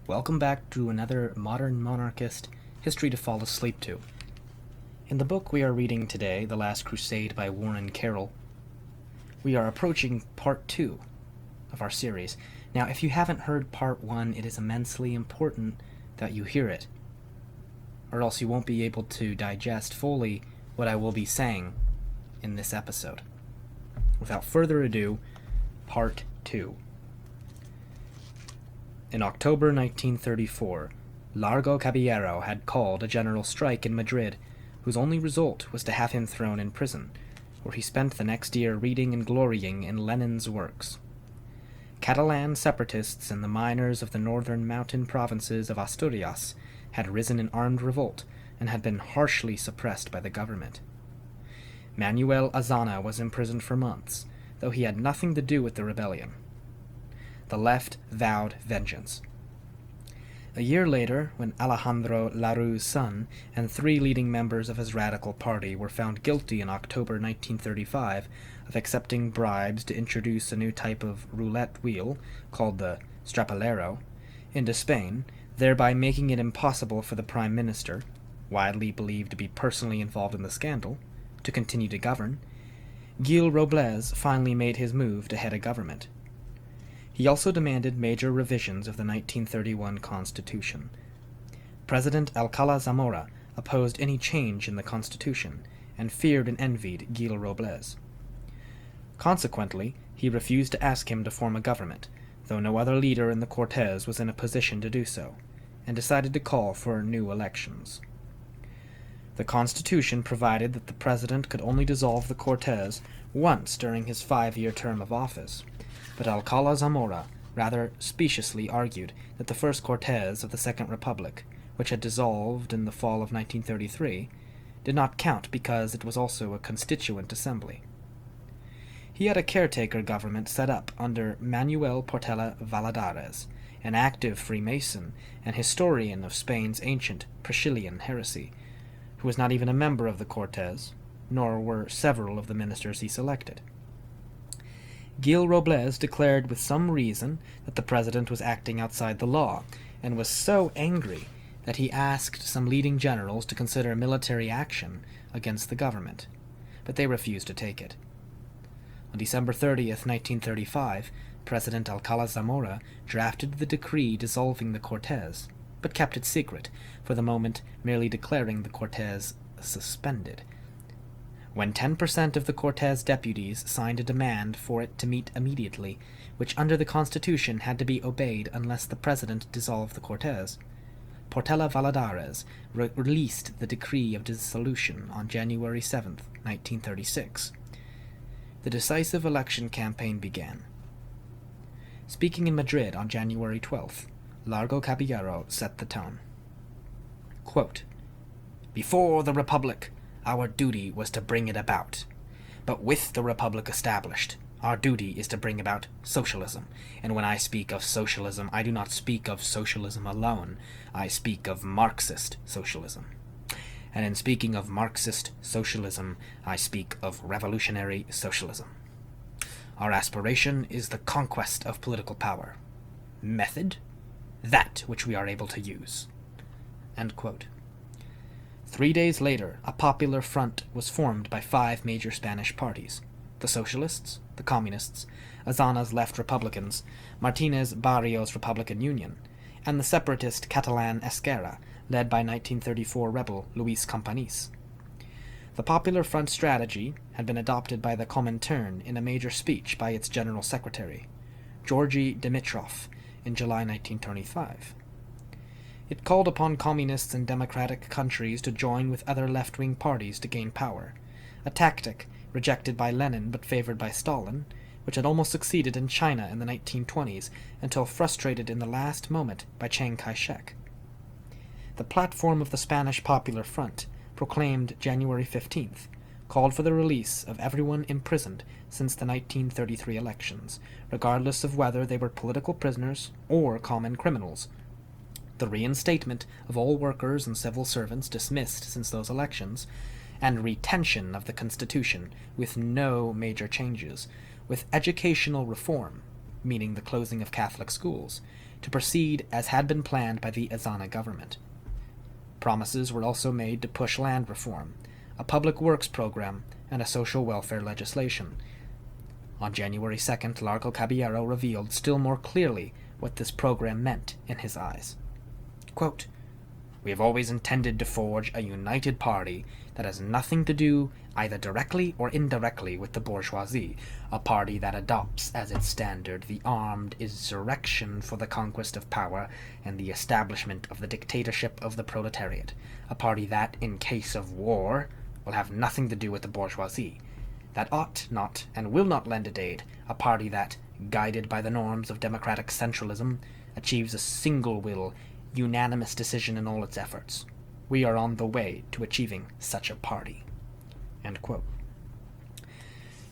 Welcome back to another modern monarchist history to fall asleep to. In the book we are reading today, The Last Crusade by Warren Carroll, we are approaching part 2 of our series. Now, if you haven't heard part 1, it is immensely important that you hear it, or else you won't be able to digest fully what I will be saying in this episode. Without further ado, part 2. In October 1934, Largo Caballero had called a general strike in Madrid, whose only result was to have him thrown in prison, where he spent the next year reading and glorying in Lenin's works. Catalan separatists and the miners of the northern mountain provinces of Asturias had risen in armed revolt and had been harshly suppressed by the government. Manuel Azana was imprisoned for months, though he had nothing to do with the rebellion. The left vowed vengeance. A year later, when Alejandro Larue's son and 3 leading members of his radical party were found guilty in October 1935 of accepting bribes to introduce a new type of roulette wheel, called the strapalero, into Spain, thereby making it impossible for the Prime Minister, widely believed to be personally involved in the scandal, to continue to govern, Gil Robles finally made his move to head a government. He also demanded major revisions of the 1931 Constitution. President Alcala Zamora opposed any change in the Constitution and feared and envied Gil Robles. Consequently, he refused to ask him to form a government, though no other leader in the Cortes was in a position to do so, and decided to call for new elections. The Constitution provided that the president could only dissolve the Cortes once during his 5-year term of office, but Alcala Zamora rather speciously argued that the first Cortes of the Second Republic, which had dissolved in the fall of 1933, did not count because it was also a constituent assembly. He had a caretaker government set up under Manuel Portela Valladares, an active Freemason and historian of Spain's ancient Priscillian heresy, who was not even a member of the Cortes, nor were several of the ministers he selected. Gil Robles declared with some reason that the president was acting outside the law, and was so angry that he asked some leading generals to consider military action against the government, but they refused to take it. On December 30th, 1935, President Alcala Zamora drafted the decree dissolving the Cortes, but kept it secret, for the moment merely declaring the Cortes suspended. When 10% of the Cortes deputies signed a demand for it to meet immediately, which under the Constitution had to be obeyed unless the president dissolved the Cortes, Portela Valladares released the decree of dissolution on January 7, 1936. The decisive election campaign began. Speaking in Madrid on January 12th, Largo Caballero set the tone. Quote, "Before the Republic, our duty was to bring it about. But with the Republic established, our duty is to bring about socialism. And when I speak of socialism, I do not speak of socialism alone. I speak of Marxist socialism. And in speaking of Marxist socialism, I speak of revolutionary socialism. Our aspiration is the conquest of political power. Method? That which we are able to use." End quote. 3 days later, a popular front was formed by 5 major Spanish parties: the Socialists, the Communists, Azana's Left Republicans, Martinez Barrios Republican Union, and the separatist Catalan Esquerra, led by 1934 rebel Luis Companys. The Popular Front strategy had been adopted by the Comintern in a major speech by its General Secretary, Georgy Dimitrov, in July 1925. It called upon communists and democratic countries to join with other left-wing parties to gain power, a tactic rejected by Lenin but favored by Stalin, which had almost succeeded in China in the 1920s until frustrated in the last moment by Chiang Kai-shek. The platform of the Spanish Popular Front, proclaimed January 15th, called for the release of everyone imprisoned since the 1933 elections, regardless of whether they were political prisoners or common criminals, the reinstatement of all workers and civil servants dismissed since those elections, and retention of the Constitution with no major changes, with educational reform, meaning the closing of Catholic schools, to proceed as had been planned by the Azana government. Promises were also made to push land reform, a public works program, and a social welfare legislation. On January 2nd, Largo Caballero revealed still more clearly what this program meant in his eyes. Quote, "We have always intended to forge a united party that has nothing to do either directly or indirectly with the bourgeoisie, a party that adopts as its standard the armed insurrection for the conquest of power and the establishment of the dictatorship of the proletariat, a party that, in case of war, will have nothing to do with the bourgeoisie, that ought not and will not lend its aid, a party that, guided by the norms of democratic centralism, achieves a single will, unanimous decision in all its efforts. We are on the way to achieving such a party." End quote.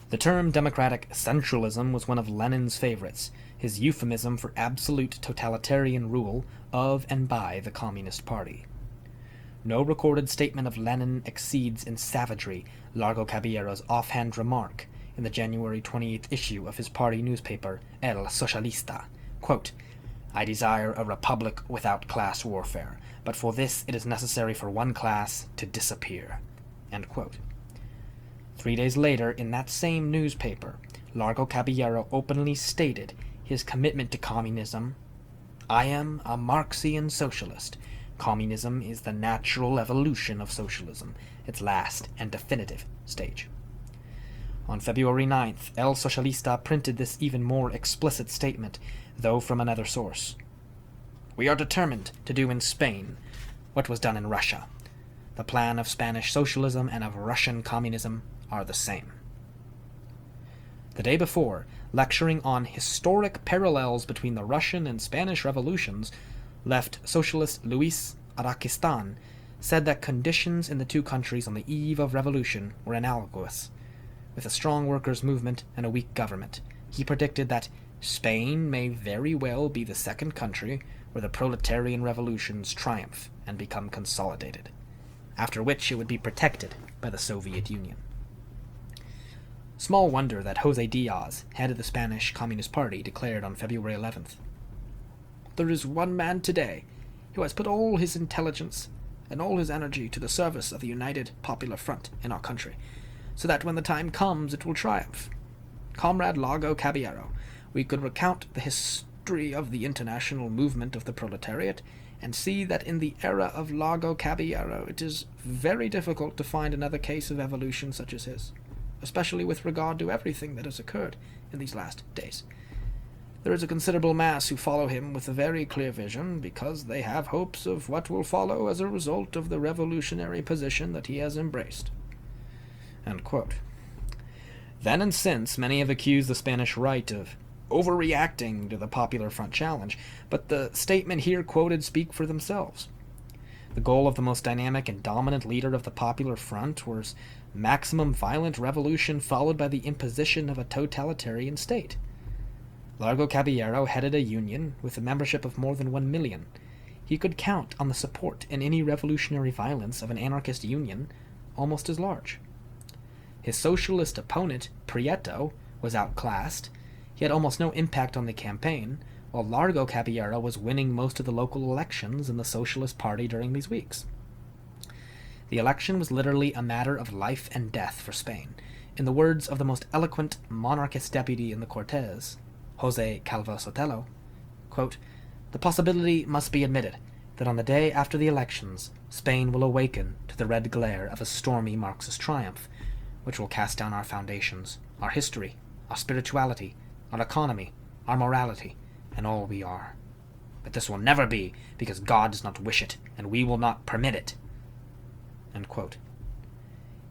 The term democratic centralism was one of Lenin's favorites, his euphemism for absolute totalitarian rule of and by the Communist Party. No recorded statement of Lenin exceeds in savagery Largo Caballero's offhand remark in the January 28th issue of his party newspaper, El Socialista, quote, "I desire a republic without class warfare, but for this it is necessary for one class to disappear." End quote. 3 days later, in that same newspaper, Largo Caballero openly stated his commitment to communism. "I am a Marxian socialist. Communism is the natural evolution of socialism, its last and definitive stage." On February 9th, El Socialista printed this even more explicit statement, though from another source. "We are determined to do in Spain what was done in Russia. The plan of Spanish socialism and of Russian communism are the same." The day before, lecturing on historic parallels between the Russian and Spanish revolutions, left socialist Luis Araquistan said that conditions in the two countries on the eve of revolution were analogous. With a strong workers' movement and a weak government, he predicted that Spain may very well be the second country where the proletarian revolutions triumph and become consolidated, after which it would be protected by the Soviet Union. Small wonder that José Diaz, head of the Spanish Communist Party, declared on February 11th, "There is one man today who has put all his intelligence and all his energy to the service of the United Popular Front in our country, so that when the time comes it will triumph. Comrade Largo Caballero, we could recount the history of the international movement of the proletariat and see that in the era of Largo Caballero it is very difficult to find another case of evolution such as his, especially with regard to everything that has occurred in these last days. There is a considerable mass who follow him with a very clear vision, because they have hopes of what will follow as a result of the revolutionary position that he has embraced." End quote. Then and since, many have accused the Spanish right of overreacting to the Popular Front challenge, but the statement here quoted speak for themselves. The goal of the most dynamic and dominant leader of the Popular Front was maximum violent revolution followed by the imposition of a totalitarian state. Largo Caballero headed a union with a membership of more than 1 million. He could count on the support in any revolutionary violence of an anarchist union almost as large. His socialist opponent, Prieto, was outclassed. He had almost no impact on the campaign, while Largo Caballero was winning most of the local elections in the Socialist Party during these weeks. The election was literally a matter of life and death for Spain. In the words of the most eloquent monarchist deputy in the Cortes, José Calvo Sotelo, quote, "The possibility must be admitted that on the day after the elections, Spain will awaken to the red glare of a stormy Marxist triumph, which will cast down our foundations, our history, our spirituality, our economy, our morality, and all we are. But this will never be, because God does not wish it, and we will not permit it." End quote.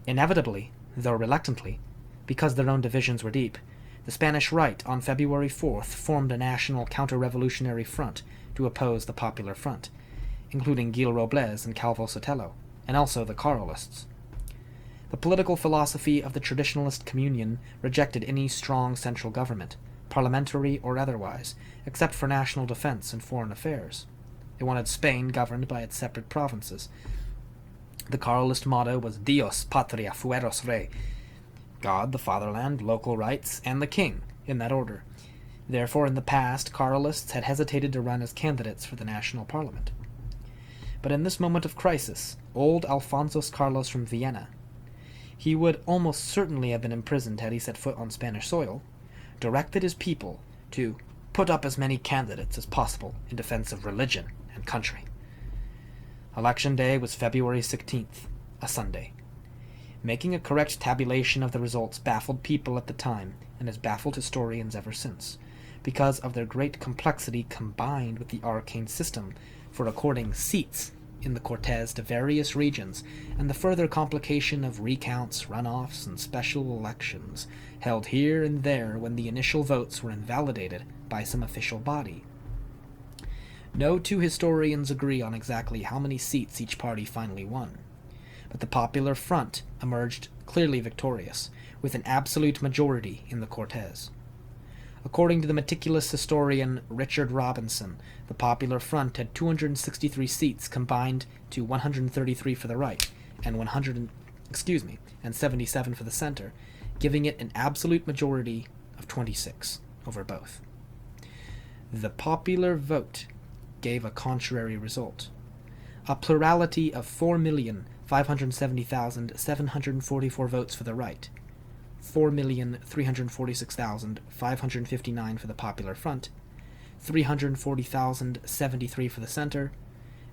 Inevitably, though reluctantly, because their own divisions were deep, the Spanish right on February 4th formed a national counter-revolutionary front to oppose the Popular Front, including Gil Robles and Calvo Sotelo, and also the Carrollists. The political philosophy of the Traditionalist Communion rejected any strong central government, parliamentary or otherwise, except for national defense and foreign affairs. It wanted Spain governed by its separate provinces. The Carlist motto was Dios, Patria, Fueros Rey, God, the fatherland, local rights, and the king, in that order. Therefore, in the past, Carlists had hesitated to run as candidates for the national parliament. But in this moment of crisis, old Alfonsos Carlos from Vienna, he would almost certainly have been imprisoned had he set foot on Spanish soil, directed his people to put up as many candidates as possible in defense of religion and country. Election day was February 16th, a Sunday. Making a correct tabulation of the results baffled people at the time and has baffled historians ever since, because of their great complexity combined with the arcane system for according seats in the Cortes to various regions, and the further complication of recounts, runoffs, and special elections held here and there when the initial votes were invalidated by some official body. No two historians agree on exactly how many seats each party finally won, but the Popular Front emerged clearly victorious, with an absolute majority in the Cortes. According to the meticulous historian Richard Robinson, the Popular Front had 263 seats combined to 133 for the right and 77 for the center, giving it an absolute majority of 26 over both. The popular vote gave a contrary result. A plurality of 4,570,744 votes for the right, 4,346,559 for the Popular Front, 340,073 for the center,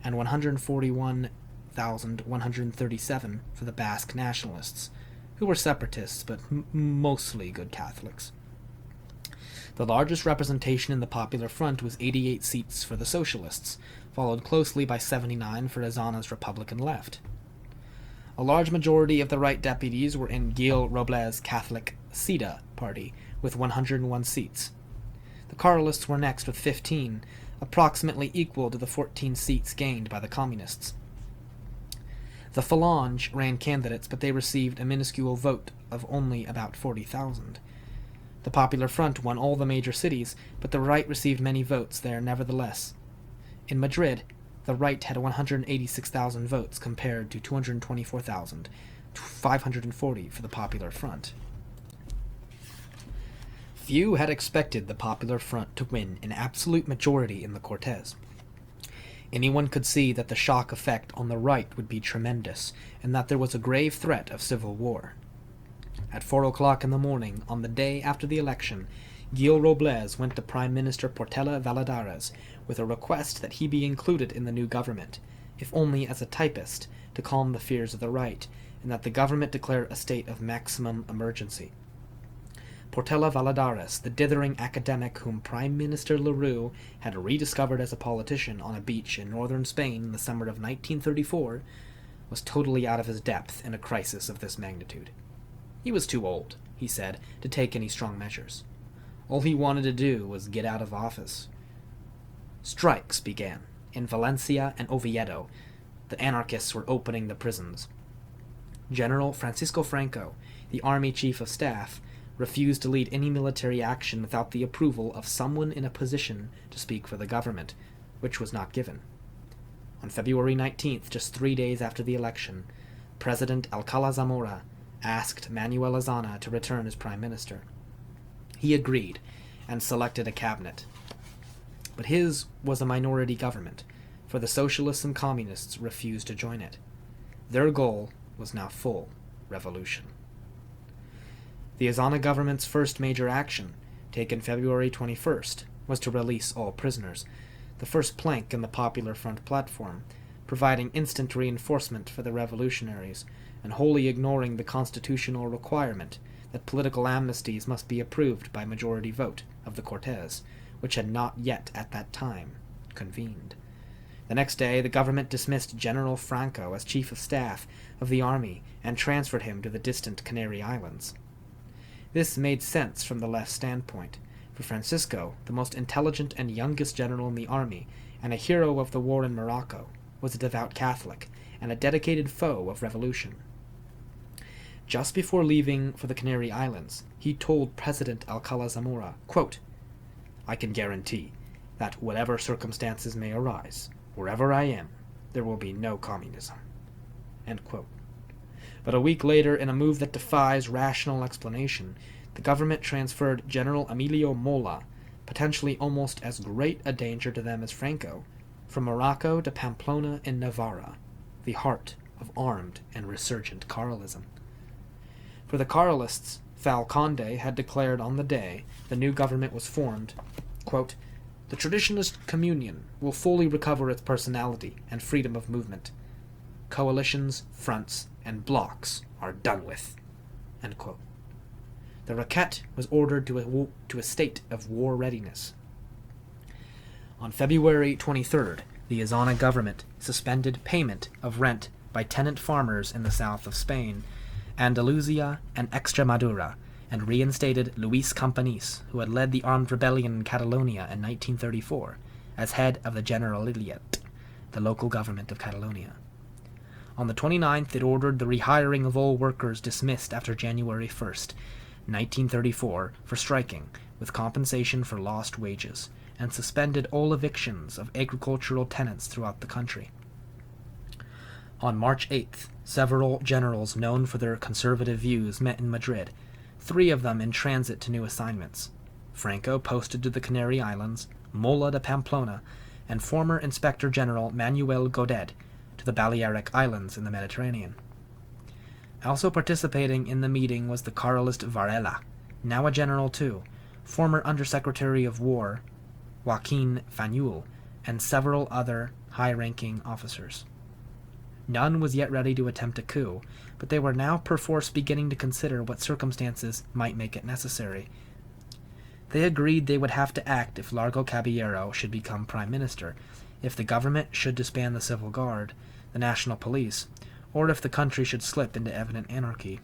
and 141,137 for the Basque nationalists, who were separatists but mostly good Catholics. The largest representation in the Popular Front was 88 seats for the Socialists, followed closely by 79 for Azana's Republican left. A large majority of the right deputies were in Gil Robles' Catholic CIDA party, with 101 seats. The Carlists were next with 15, approximately equal to the 14 seats gained by the Communists. The Phalange ran candidates, but they received a minuscule vote of only about 40,000. The Popular Front won all the major cities, but the right received many votes there nevertheless. In Madrid, the right had 186,000 votes compared to 224,540 for the Popular Front. Few had expected the Popular Front to win an absolute majority in the Cortes. Anyone could see that the shock effect on the right would be tremendous, and that there was a grave threat of civil war. At 4 o'clock in the morning, on the day after the election, Gil Robles went to Prime Minister Portela Valladares with a request that he be included in the new government, if only as a typist, to calm the fears of the right, and that the government declare a state of maximum emergency. Portela Valladares, the dithering academic whom Prime Minister Leroux had rediscovered as a politician on a beach in northern Spain in the summer of 1934, was totally out of his depth in a crisis of this magnitude. He was too old, he said, to take any strong measures. All he wanted to do was get out of office. Strikes began. In Valencia and Oviedo, the anarchists were opening the prisons. General Francisco Franco, the army chief of staff, refused to lead any military action without the approval of someone in a position to speak for the government, which was not given. On February 19th, just 3 days after the election, President Alcala Zamora asked Manuel Azana to return as prime minister. He agreed and selected a cabinet. But his was a minority government, for the socialists and communists refused to join it. Their goal was now full revolution. The Azana government's first major action, taken February 21st, was to release all prisoners, the first plank in the Popular Front platform, providing instant reinforcement for the revolutionaries, and wholly ignoring the constitutional requirement that political amnesties must be approved by majority vote of the Cortes, which had not yet at that time convened. The next day, the government dismissed General Franco as chief of staff of the army and transferred him to the distant Canary Islands. This made sense from the left standpoint, for Francisco, the most intelligent and youngest general in the army, and a hero of the war in Morocco, was a devout Catholic and a dedicated foe of revolution. Just before leaving for the Canary Islands, he told President Alcala Zamora, quote, "I can guarantee that whatever circumstances may arise, wherever I am, there will be no communism." End quote. But a week later, in a move that defies rational explanation, the government transferred General Emilio Mola, potentially almost as great a danger to them as Franco, from Morocco to Pamplona in Navarra, the heart of armed and resurgent Carlism. For the Carlists, Falconde had declared on the day the new government was formed, quote, "The traditionalist communion will fully recover its personality and freedom of movement. Coalitions, fronts, and blocks are done with." End quote. The Raquette was ordered to a state of war readiness. On February 23rd, the Azana government suspended payment of rent by tenant farmers in the south of Spain, Andalusia, and Extremadura, and reinstated Luis Companys, who had led the armed rebellion in Catalonia in 1934, as head of the Generalitat, the local government of Catalonia. On the 29th, it ordered the rehiring of all workers dismissed after January 1st, 1934, for striking, with compensation for lost wages, and suspended all evictions of agricultural tenants throughout the country. On March 8th, several generals known for their conservative views met in Madrid, 3 of them in transit to new assignments. Franco posted to the Canary Islands, Mola to Pamplona, and former Inspector General Manuel Godet to the Balearic Islands in the Mediterranean. Also participating in the meeting was the Carlist Varela, now a general too, former Undersecretary of War Joaquin Fanjul, and several other high-ranking officers. None was yet ready to attempt a coup, but they were now perforce beginning to consider what circumstances might make it necessary. They agreed they would have to act if Largo Caballero should become prime minister, if the government should disband the civil guard, the national police, or if the country should slip into evident anarchy.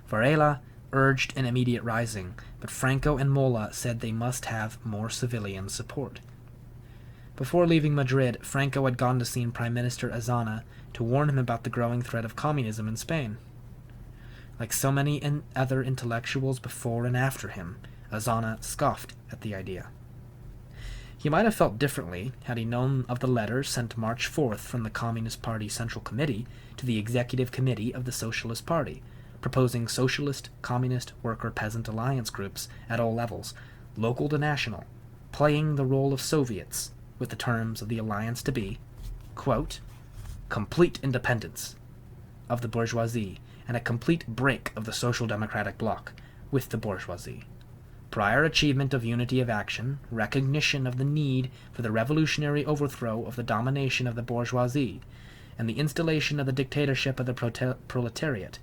Varela urged an immediate rising, but Franco and Mola said they must have more civilian support. Before leaving Madrid, Franco had gone to see Prime Minister Azana to warn him about the growing threat of communism in Spain. Like so many other intellectuals before and after him, Azana scoffed at the idea. He might have felt differently had he known of the letter sent March 4th from the Communist Party Central Committee to the Executive Committee of the Socialist Party, proposing socialist, communist, worker, peasant alliance groups at all levels, local to national, playing the role of Soviets, with the terms of the alliance to be, quote, "complete independence of the bourgeoisie and a complete break of the social democratic bloc with the bourgeoisie. Prior achievement of unity of action, recognition of the need for the revolutionary overthrow of the domination of the bourgeoisie, and the installation of the dictatorship of the proletariat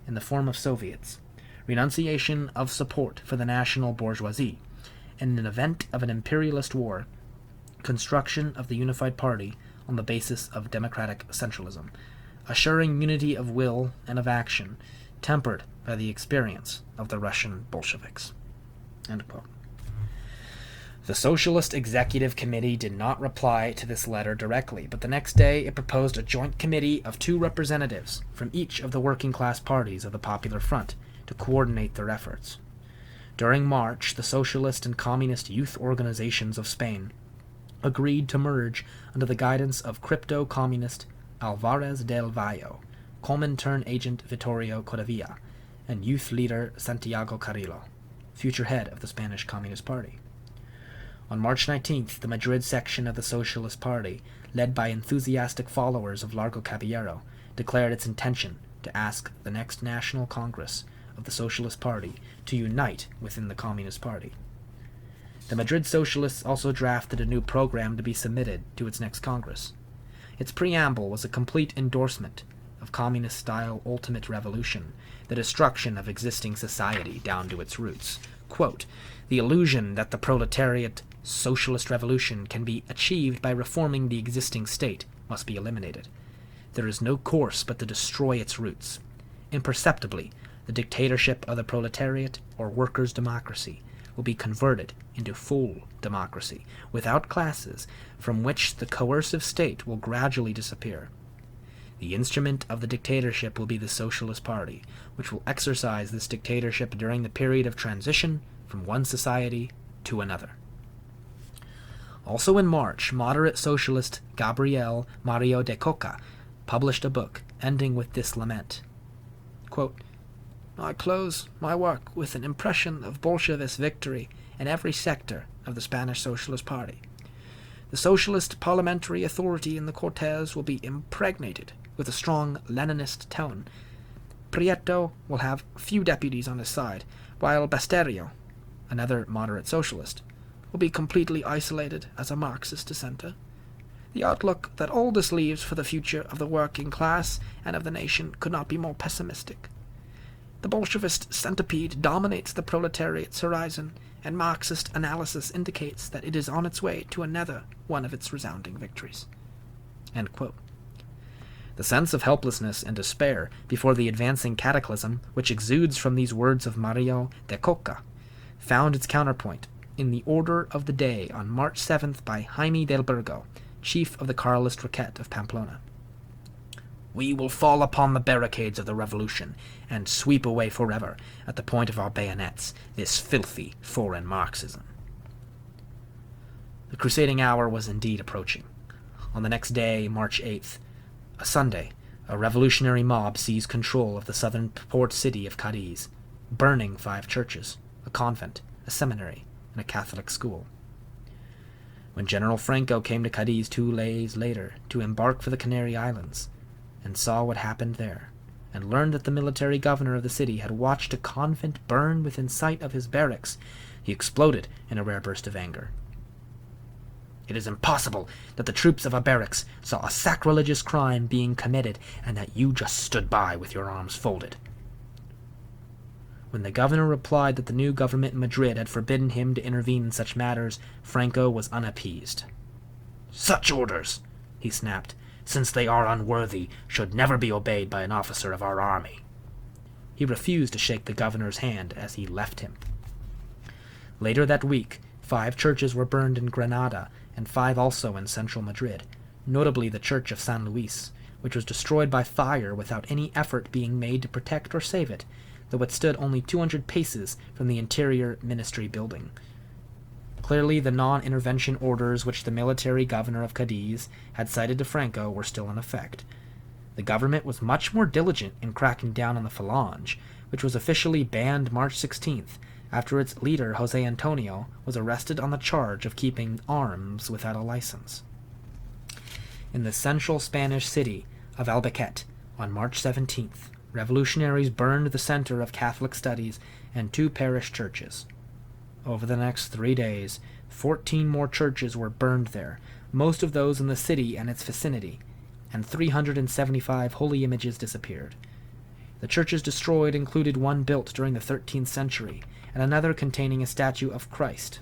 in the form of Soviets, renunciation of support for the national bourgeoisie, and in an event of an imperialist war, construction of the unified party on the basis of democratic centralism, assuring unity of will and of action, tempered by the experience of the Russian Bolsheviks." End quote. The Socialist Executive Committee did not reply to this letter directly, but the next day it proposed a joint committee of 2 representatives from each of the working-class parties of the Popular Front to coordinate their efforts. During March, the Socialist and Communist youth organizations of Spain agreed to merge under the guidance of crypto-communist Alvarez del Valle, Comintern agent Vittorio Codavilla, and youth leader Santiago Carrillo, future head of the Spanish Communist Party. On March 19th, the Madrid section of the Socialist Party, led by enthusiastic followers of Largo Caballero, declared its intention to ask the next National Congress of the Socialist Party to unite within the Communist Party. The Madrid Socialists also drafted a new program to be submitted to its next Congress. Its preamble was a complete endorsement of communist-style ultimate revolution, the destruction of existing society down to its roots. Quote, "The illusion that the proletariat socialist revolution can be achieved by reforming the existing state must be eliminated. There is no course but to destroy its roots. Imperceptibly, the dictatorship of the proletariat or workers' democracy will be converted into full democracy, without classes, from which the coercive state will gradually disappear. The instrument of the dictatorship will be the Socialist Party, which will exercise this dictatorship during the period of transition from one society to another." Also in March, moderate socialist Gabriel Mario de Coca published a book ending with this lament. Quote, "I close my work with an impression of Bolshevist victory in every sector of the Spanish Socialist Party. The socialist parliamentary authority in the Cortes will be impregnated with a strong Leninist tone. Prieto will have few deputies on his side, while Basterio, another moderate socialist, will be completely isolated as a Marxist dissenter. The outlook that all this leaves for the future of the working class and of the nation could not be more pessimistic. The Bolshevist centipede dominates the proletariat's horizon, and Marxist analysis indicates that it is on its way to another one of its resounding victories." End quote. The sense of helplessness and despair before the advancing cataclysm, which exudes from these words of Mario de Coca, found its counterpoint in the order of the day on March 7th by Jaime del Burgo, chief of the Carlist Roquette of Pamplona. "We will fall upon the barricades of the revolution and sweep away forever, at the point of our bayonets, this filthy foreign Marxism." The crusading hour was indeed approaching. On the next day, March 8th, a Sunday, a revolutionary mob seized control of the southern port city of Cadiz, burning 5 churches, a convent, a seminary, and a Catholic school. When General Franco came to Cadiz 2 days later to embark for the Canary Islands, and saw what happened there, and learned that the military governor of the city had watched a convent burn within sight of his barracks, he exploded in a rare burst of anger. "It is impossible that the troops of a barracks saw a sacrilegious crime being committed, and that you just stood by with your arms folded." When the governor replied that the new government in Madrid had forbidden him to intervene in such matters, Franco was unappeased. "Such orders," he snapped, "since they are unworthy, should never be obeyed by an officer of our army." He refused to shake the governor's hand as he left him. Later that week, 5 churches were burned in Granada, and 5 also in central Madrid, notably the Church of San Luis, which was destroyed by fire without any effort being made to protect or save it, though it stood only 200 paces from the interior ministry building. Clearly, the non-intervention orders which the military governor of Cadiz had cited to Franco were still in effect. The government was much more diligent in cracking down on the Falange, which was officially banned March 16th, after its leader, José Antonio, was arrested on the charge of keeping arms without a license. In the central Spanish city of Albuquerque, on March 17th, revolutionaries burned the center of Catholic studies and 2 parish churches. Over the next 3 days, 14 more churches were burned there, most of those in the city and its vicinity, and 375 holy images disappeared. The churches destroyed included one built during the 13th century, and another containing a statue of Christ.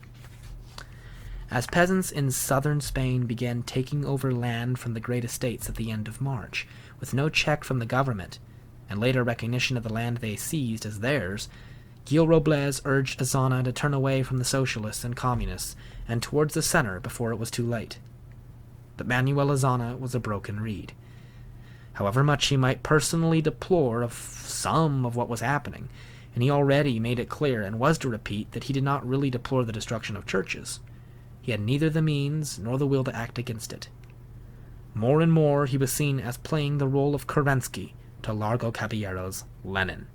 As peasants in southern Spain began taking over land from the great estates at the end of March, with no check from the government, and later recognition of the land they seized as theirs, Gil Robles urged Azana to turn away from the socialists and communists and towards the center before it was too late. But Manuel Azana was a broken reed. However much he might personally deplore of some of what was happening, and he already made it clear and was to repeat that he did not really deplore the destruction of churches, he had neither the means nor the will to act against it. More and more he was seen as playing the role of Kerensky to Largo Caballero's Lenin.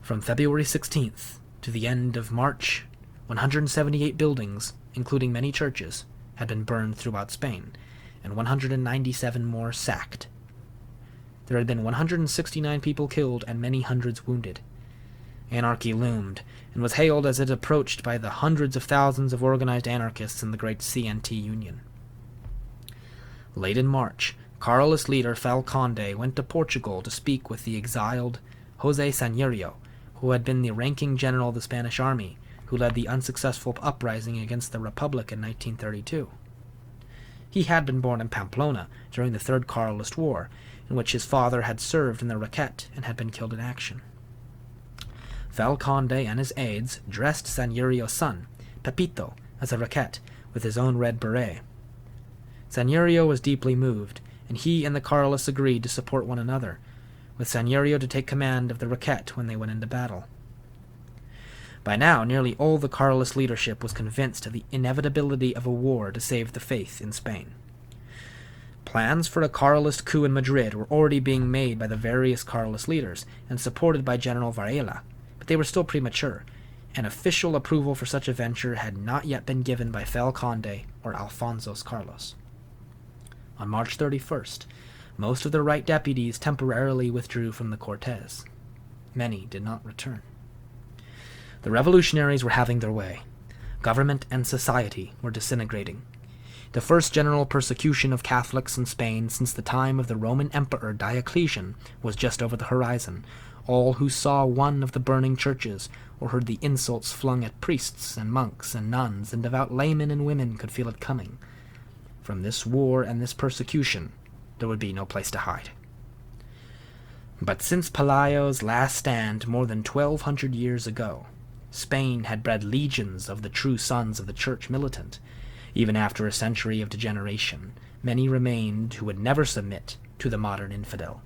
From February 16th to the end of March, 178 buildings, including many churches, had been burned throughout Spain, and 197 more sacked. There had been 169 people killed and many hundreds wounded. Anarchy loomed, and was hailed as it approached by the hundreds of thousands of organized anarchists in the great CNT Union. Late in March, Carlist leader Fel Conde went to Portugal to speak with the exiled José Sanhurio, who had been the ranking general of the Spanish army, who led the unsuccessful uprising against the Republic in 1932. He had been born in Pamplona during the Third Carlist War, in which his father had served in the Roquette and had been killed in action. Fel Conde and his aides dressed Sanhurio's son, Pepito, as a Roquette, with his own red beret. Sanhurio was deeply moved, and he and the Carlists agreed to support one another, with Sanhurio to take command of the Roquette when they went into battle. By now, nearly all the Carlist leadership was convinced of the inevitability of a war to save the faith in Spain. Plans for a Carlist coup in Madrid were already being made by the various Carlist leaders and supported by General Varela, but they were still premature, An official approval for such a venture had not yet been given by Fel Conde or Alfonso Carlos. On March 31st, most of the right deputies temporarily withdrew from the Cortes. Many did not return. The revolutionaries were having their way. Government and society were disintegrating. The first general persecution of Catholics in Spain since the time of the Roman Emperor Diocletian was just over the horizon. All who saw one of the burning churches or heard the insults flung at priests and monks and nuns and devout laymen and women could feel it coming. From this war and this persecution, there would be no place to hide. But since Pelayo's last stand more than 1,200 years ago, Spain had bred legions of the true sons of the church militant. Even after a century of degeneration, many remained who would never submit to the modern infidel.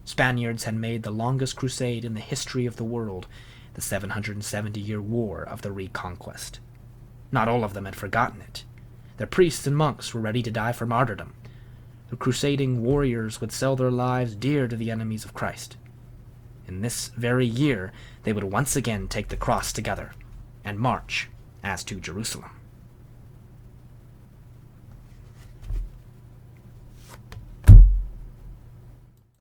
Spaniards had made the longest crusade in the history of the world, the 770-year War of the Reconquest. Not all of them had forgotten it. Their priests and monks were ready to die for martyrdom. The crusading warriors would sell their lives dear to the enemies of Christ. In this very year, they would once again take the cross together and march as to Jerusalem.